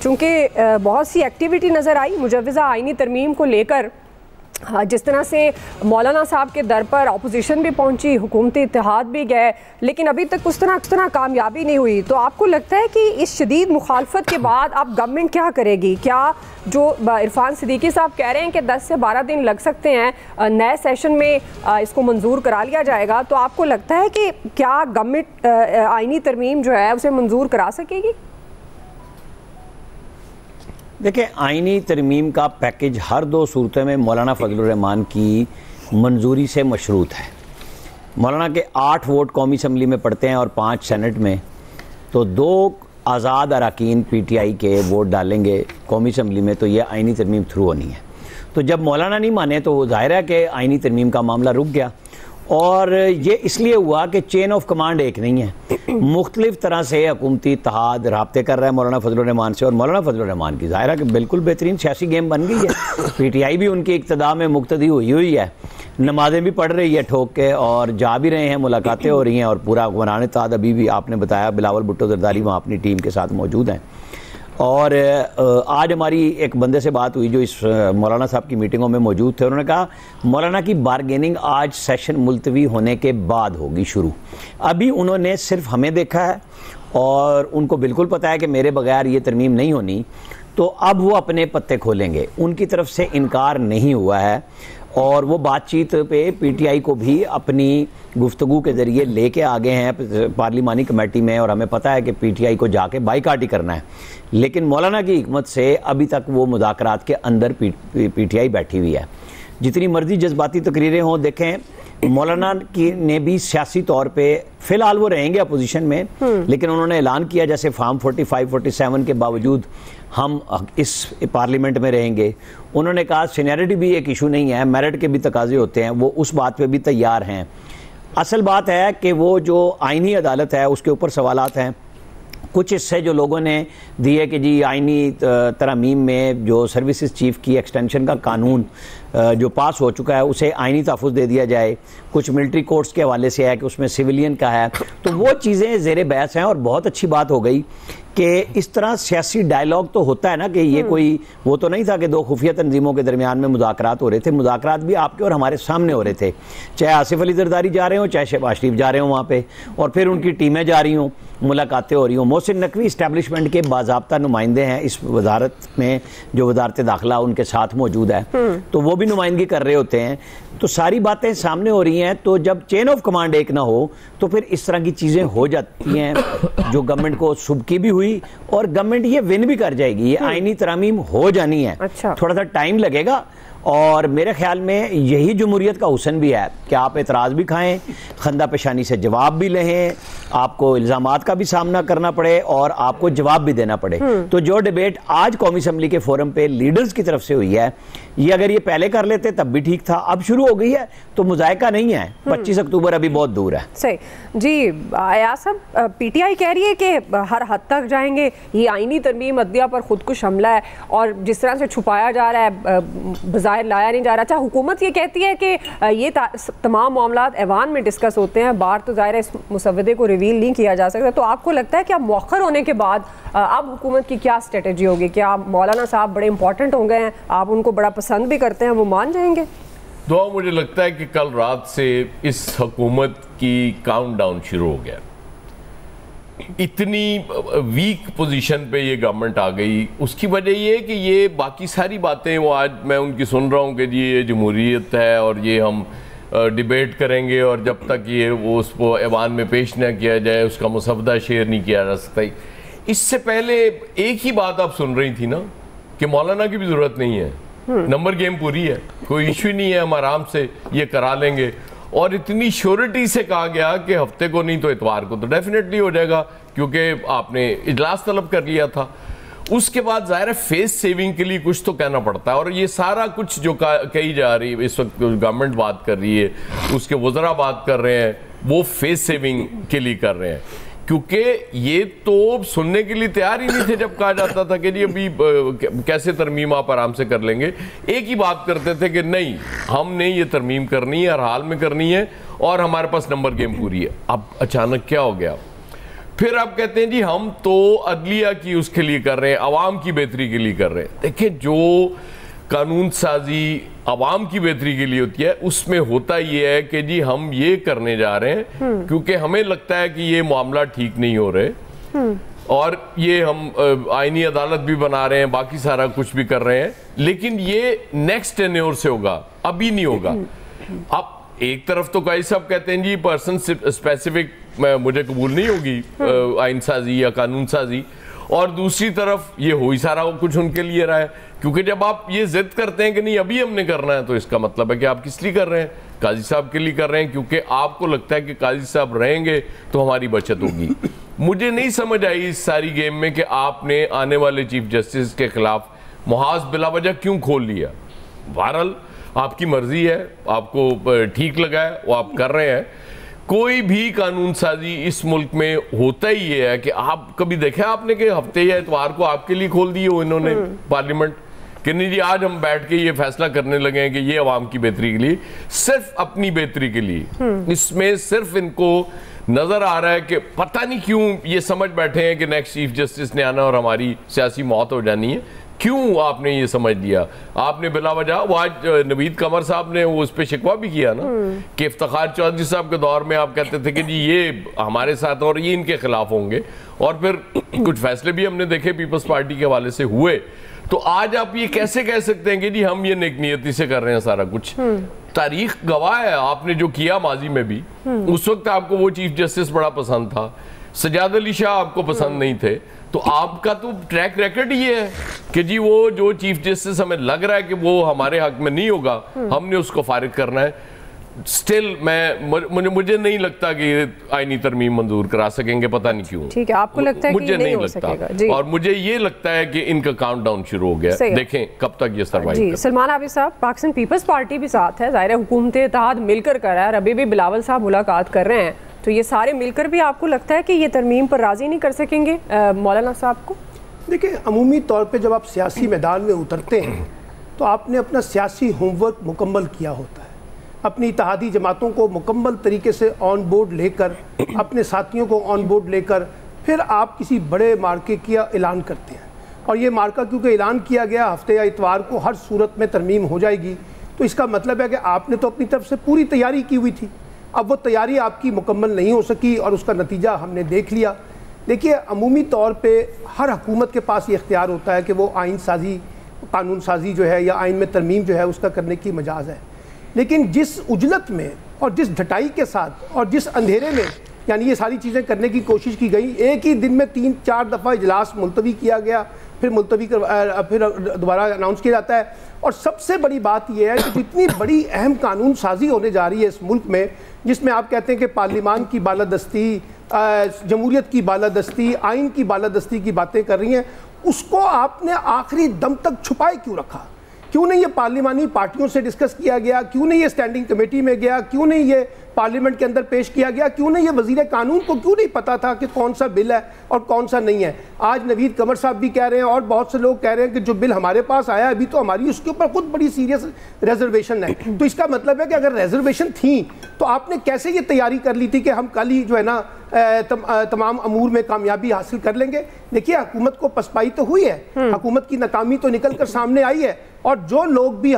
چونکہ بہت سی ایکٹیویٹی نظر آئی مجوزہ آئینی ترمیم کو لے کر، جس طرح سے مولانا صاحب کے در پر اپوزیشن بھی پہنچی، حکومتی اتحاد بھی گئے، لیکن ابھی تک اس طرح کامیابی نہیں ہوئی. تو آپ کو لگتا ہے کہ اس شدید مخالفت کے بعد اب گورنمنٹ کیا کرے گی؟ کیا جو عرفان صدیقی صاحب کہہ رہے ہیں کہ 10 سے 12 دن لگ سکتے ہیں، نئے سیشن میں اس کو منظور کرا لیا جائے گا، تو آپ کو لگتا ہے کہ کیا گورنمنٹ آئینی ترمیم جو ہے اسے منظور کرا سکے گی؟ دیکھیں، آئینی ترمیم کا پیکج ہر 2 صورتوں میں مولانا فضل الرحمان کی منظوری سے مشروط ہے. مولانا کے 8 ووٹ قومی اسمبلی میں پڑتے ہیں اور 5 سینٹ میں، تو 2 آزاد اراکین پی ٹی آئی کے ووٹ ڈالیں گے قومی اسمبلی میں، تو یہ آئینی ترمیم تھرو ہونی ہے. تو جب مولانا نہیں مانے تو ظاہر ہے کہ آئینی ترمیم کا معاملہ رک گیا. اور یہ اس لیے ہوا کہ چین آف کمانڈ ایک نہیں ہے، مختلف طرح سے حکومتی اتحاد رابطے کر رہا ہے مولانا فضل الرحمان سے، اور مولانا فضل الرحمان کی ظاہر ہے کہ بالکل بہترین سیاسی گیم بن گئی ہے. پی ٹی آئی بھی ان کی اقتداء میں مقتدی ہوئی ہے، نمازیں بھی پڑھ رہی ہے ٹھوک کے، اور جا بھی رہے ہیں، ملاقاتیں ہو رہی ہیں، اور پورا حکمران اتحاد ابھی بھی آپ نے بتایا بلاول بھٹو زرداری وہاں اپنی ٹیم کے ساتھ موجود ہیں. اور آج ہماری ایک بندے سے بات ہوئی جو اس مولانا صاحب کی میٹنگوں میں موجود تھے، انہوں نے کہا مولانا کی بارگیننگ آج سیشن ملتوی ہونے کے بعد ہوگی شروع. ابھی انہوں نے صرف ہمیں دیکھا ہے اور ان کو بالکل پتہ ہے کہ میرے بغیر یہ ترمیم نہیں ہونی، تو اب وہ اپنے پتے کھولیں گے. ان کی طرف سے انکار نہیں ہوا ہے، اور وہ بات چیت پہ پی ٹی آئی کو بھی اپنی گفتگو کے ذریعے لے کے آگے ہیں پارلیمانی کمیٹی میں، اور ہمیں پتہ ہے کہ پی ٹی آئی کو جا کے بائیکاٹ ہی کرنا ہے. لیکن مولانا کی حکمت سے ابھی تک وہ مذاکرات کے اندر پی ٹی آئی بیٹھی ہوئی ہے. جتنی مرضی جذباتی تقریریں ہوں، دیکھیں مولانا کی نے بھی سیاسی طور پہ فی الحال وہ رہیں گے اپوزیشن میں، لیکن انہوں نے اعلان کیا جیسے فارم 45 47 کے باوجود ہم اس پارلیمنٹ میں رہیں گے. انہوں نے کہا سینیرٹی بھی ایک ایشو نہیں ہے، میرٹ کے بھی تقاضے ہوتے ہیں، وہ اس بات پہ بھی تیار ہیں. اصل بات ہے کہ وہ جو آئینی عدالت ہے اس کے اوپر سوالات ہیں. کچھ حصے جو لوگوں نے دیے کہ جی آئینی ترامیم میں جو سروسز چیف کی ایکسٹینشن کا قانون جو پاس ہو چکا ہے اسے آئینی تحفظ دے دیا جائے. کچھ ملٹری کورٹس کے حوالے سے ہے کہ اس میں سویلین کا ہے، تو وہ چیزیں زیر بحث ہیں. اور بہت اچھی بات ہو گئی کہ اس طرح سیاسی ڈائلاگ تو ہوتا ہے نا، کہ یہ کوئی وہ تو نہیں تھا کہ 2 خفیہ تنظیموں کے درمیان میں مذاکرات ہو رہے تھے. مذاکرات بھی آپ کے اور ہمارے سامنے ہو رہے تھے، چاہے آصف علی زرداری جا رہے ہوں، چاہے شہباز شریف جا رہے ہوں وہاں پہ، اور پھر ان کی ٹیمیں جا رہی ہوں، ملاقاتیں ہو رہی ہوں. محسن نقوی اسٹیبلشمنٹ کے باضابطہ نمائندے ہیں اس وزارت میں، جو وزارت داخلہ ان کے ساتھ موجود ہے، تو وہ بھی نمائندگی کر رہے ہوتے ہیں. تو ساری باتیں سامنے ہو رہی ہیں. تو جب چین آف کمانڈ ایک نہ ہو تو پھر اس طرح کی چیزیں ہو جاتی ہیں جو گورنمنٹ کو سبکی بھی ہوئی، اور گورنمنٹ یہ ون بھی کر جائے گی. یہ آئینی ترامیم ہو جانی ہے، تھوڑا سا ٹائم لگے گا. اور میرے خیال میں یہی جمہوریت کا حسن بھی ہے کہ آپ اعتراض بھی کھائیں، خندہ پیشانی سے جواب بھی لیں، آپ کو الزامات کا بھی سامنا کرنا پڑے اور آپ کو جواب بھی دینا پڑے. تو جو ڈیبیٹ آج قومی اسمبلی کے فورم پہ لیڈرز کی طرف سے ہوئی ہے، یہ اگر یہ پہلے کر لیتے تب بھی ٹھیک تھا. اب شروع ہو گئی ہے تو مذائقہ نہیں ہے. 25 اکتوبر ابھی بہت دور ہے. صحیح جی. ایاز صاحب، پی ٹی آئی کہہ رہی ہے کہ ہر حد تک جائیں گے، یہ آئینی ترمیم عدلیہ پر خودکش حملہ ہے، اور جس طرح سے چھپایا جا رہا ہے بظاہر لایا نہیں جا رہا. اچھا، حکومت یہ کہتی ہے کہ یہ تمام معاملات ایوان میں ڈسکس ہوتے ہیں، باہر تو ظاہر اس مسودے کو ریویل نہیں کیا جا سکتا. تو آپ کو لگتا ہے کہ اب مؤخر ہونے کے بعد اب حکومت کی کیا اسٹریٹجی ہوگی؟ کیا مولانا صاحب بڑے امپورٹنٹ ہو گئے ہیں، آپ ان کو بڑا پسند بھی کرتے ہیں، وہ مان جائیں گے؟ دعا مجھے لگتا ہے کہ کل رات سے اس حکومت کی کاؤنٹ ڈاؤن شروع ہو گیا. اتنی ویک پوزیشن پہ یہ گورنمنٹ آ گئی. اس کی وجہ یہ ہے کہ یہ باقی ساری باتیں وہ آج میں ان کی سن رہا ہوں کہ جی یہ جمہوریت ہے اور یہ ہم ڈیبیٹ کریں گے، اور جب تک یہ وہ اس کو ایوان میں پیش نہ کیا جائے اس کا مسودہ شیئر نہیں کیا جا سکتا. اس سے پہلے ایک ہی بات آپ سن رہی تھی نا کہ مولانا کی بھی ضرورت نہیں ہے، نمبر گیم پوری ہے، کوئی ایشو نہیں ہے، ہم آرام سے یہ کرا لیں گے. اور اتنی شیورٹی سے کہا گیا کہ ہفتے کو نہیں تو اتوار کو تو ڈیفینیٹلی ہو جائے گا، کیونکہ آپ نے اجلاس طلب کر لیا تھا. اس کے بعد ظاہر ہے فیس سیونگ کے لیے کچھ تو کہنا پڑتا ہے، اور یہ سارا کچھ جو کہی جا رہی ہے اس وقت، گورنمنٹ بات کر رہی ہے، اس کے وزراء بات کر رہے ہیں، وہ فیس سیونگ کے لیے کر رہے ہیں. کیونکہ یہ تو سننے کے لیے تیار ہی نہیں تھے جب کہا جاتا تھا کہ جی ابھی کیسے ترمیم آپ آرام سے کر لیں گے. ایک ہی بات کرتے تھے کہ نہیں، ہم نے یہ ترمیم کرنی ہے، ہر حال میں کرنی ہے، اور ہمارے پاس نمبر گیم پوری ہے. اب اچانک کیا ہو گیا؟ پھر آپ کہتے ہیں جی ہم تو عدلیہ کی اس کے لیے کر رہے ہیں، عوام کی بہتری کے لیے کر رہے ہیں. دیکھیں جو قانون سازی عوام کی بہتری کے لیے ہوتی ہے اس میں ہوتا یہ ہے کہ جی ہم یہ کرنے جا رہے ہیں کیونکہ ہمیں لگتا ہے کہ یہ معاملہ ٹھیک نہیں ہو رہے اور یہ ہم آئینی عدالت بھی بنا رہے ہیں، باقی سارا کچھ بھی کر رہے ہیں، لیکن یہ نیکسٹ ٹینیور سے ہوگا، ابھی نہیں ہوگا. اب ایک طرف تو قاضی صاحب کہتے ہیں جی پرسن اسپیسیفک مجھے قبول نہیں ہوگی آئین سازی یا قانون سازی، اور دوسری طرف یہ ہو ہی سارا کچھ ان کے لیے رہا ہے. کیونکہ جب آپ یہ ضد کرتے ہیں کہ نہیں ابھی ہم نے کرنا ہے تو اس کا مطلب ہے کہ آپ کس لیے کر رہے ہیں؟ قاضی صاحب کے لیے کر رہے ہیں کیونکہ آپ کو لگتا ہے کہ قاضی صاحب رہیں گے تو ہماری بچت ہوگی. مجھے نہیں سمجھ آئی اس ساری گیم میں کہ آپ نے آنے والے چیف جسٹس کے خلاف محاذ بلا وجہ کیوں کھول لیا. بہرحال آپ کی مرضی ہے، آپ کو ٹھیک لگا ہے وہ آپ کر رہے ہیں. کوئی بھی قانون سازی اس ملک میں ہوتا ہی یہ ہے کہ آپ کبھی دیکھیں آپ نے کہ ہفتے یا اتوار کو آپ کے لیے کھول دیے ہو انہوں نے پارلیمنٹ کہ نہیں جی آج ہم بیٹھ کے یہ فیصلہ کرنے لگے ہیں کہ یہ عوام کی بہتری کے لیے، صرف اپنی بہتری کے لیے. اس میں صرف ان کو نظر آ رہا ہے کہ پتہ نہیں کیوں یہ سمجھ بیٹھے ہیں کہ نیکسٹ چیف جسٹس نے آنا اور ہماری سیاسی موت ہو جانی ہے. کیوں آپ نے یہ سمجھ لیا؟ آپ نے بلا وجہ وہ آج نوید قمر صاحب نے وہ اس پہ شکوہ بھی کیا نا کہ افتخار چودھری صاحب کے دور میں آپ کہتے تھے کہ جی یہ ہمارے ساتھ اور یہ ان کے خلاف ہوں گے، اور پھر کچھ فیصلے بھی ہم نے دیکھے پیپلز پارٹی کے حوالے سے ہوئے. تو آج آپ یہ کیسے کہہ سکتے ہیں کہ جی ہم یہ نیک نیتی سے کر رہے ہیں سارا کچھ؟ تاریخ گواہ ہے آپ نے جو کیا ماضی میں بھی. اس وقت آپ کو وہ چیف جسٹس بڑا پسند تھا، سجاد علی شاہ آپ کو پسند نہیں تھے، تو آپ کا تو ٹریک ریکارڈ یہ ہے کہ جی وہ جو چیف جسٹس ہمیں لگ رہا ہے کہ وہ ہمارے حق میں نہیں ہوگا ہم نے اس کو فارغ کرنا ہے. سٹل مجھے نہیں لگتا کہ یہ آئینی ترمیم منظور کرا سکیں گے، پتہ نہیں کیوں. ٹھیک ہے، آپ کو لگتا ہے کہ مجھے نہیں لگتا، اور مجھے یہ لگتا ہے کہ ان کا کاؤنٹ ڈاؤن شروع ہو گیا. دیکھیں کب تک یہ سروائیو کریں. سلمان عابد صاحب، پاکستان پیپلز پارٹی بھی ساتھ ہے، ظاہر ہے حکومت اتحاد مل کر رہا ہے اور ابھی بھی بلاول صاحب ملاقات کر رہے ہیں، تو یہ سارے مل کر بھی آپ کو لگتا ہے کہ یہ ترمیم پر راضی نہیں کر سکیں گے مولانا صاحب کو؟ دیکھیں عمومی طور پہ جب آپ سیاسی میدان میں اترتے ہیں تو آپ نے اپنا سیاسی ہوم ورک مکمل کیا ہوتا ہے، اپنی اتحادی جماعتوں کو مکمل طریقے سے آن بورڈ لے کر، اپنے ساتھیوں کو آن بورڈ لے کر پھر آپ کسی بڑے مارکے کا اعلان کرتے ہیں. اور یہ مارکہ کیونکہ اعلان کیا گیا ہفتے یا اتوار کو ہر صورت میں ترمیم ہو جائے گی، تو اس کا مطلب ہے کہ آپ نے تو اپنی طرف سے پوری تیاری کی ہوئی تھی. اب وہ تیاری آپ کی مکمل نہیں ہو سکی اور اس کا نتیجہ ہم نے دیکھ لیا. دیکھیے عمومی طور پہ ہر حکومت کے پاس یہ اختیار ہوتا ہے کہ وہ آئین سازی، قانون سازی جو ہے یا آئین میں ترمیم جو ہے اس کا کرنے کی مجاز ہے، لیکن جس عجلت میں اور جس ڈھٹائی کے ساتھ اور جس اندھیرے میں یعنی یہ ساری چیزیں کرنے کی کوشش کی گئی، ایک ہی دن میں 3-4 دفعہ اجلاس ملتوی کیا گیا، پھر پھر دوبارہ اناؤنس کیا جاتا ہے. اور سب سے بڑی بات یہ ہے کہ جتنی بڑی اہم قانون سازی ہونے جا رہی ہے اس ملک میں، جس میں آپ کہتے ہیں کہ پارلیمان کی بالادستی، جمہوریت کی بالادستی، آئین کی بالادستی کی باتیں کر رہی ہیں، اس کو آپ نے آخری دم تک چھپائے کیوں رکھا؟ کیوں نہیں یہ پارلیمانی پارٹیوں سے ڈسکس کیا گیا؟ کیوں نہیں یہ اسٹینڈنگ کمیٹی میں گیا؟ کیوں نہیں یہ پارلیمنٹ کے اندر پیش کیا گیا؟ کیوں نہیں یہ وزیر قانون کو کیوں نہیں پتا تھا کہ کون سا بل ہے اور کون سا نہیں ہے؟ آج نوید قمر صاحب بھی کہہ رہے ہیں اور بہت سے لوگ کہہ رہے ہیں کہ جو بل ہمارے پاس آیا ابھی تو ہماری اس کے اوپر خود بڑی سیریس ریزرویشن ہے. تو اس کا مطلب ہے کہ اگر ریزرویشن تھیں تو آپ نے کیسے یہ تیاری کر لی تھی کہ ہم کل ہی جو ہے نا تمام امور میں کامیابی حاصل کر لیں گے؟ دیکھیے حکومت کو پسپائی تو ہوئی ہے، حکومت کی ناکامی تو نکل کر سامنے آئی ہے، اور جو لوگ بھی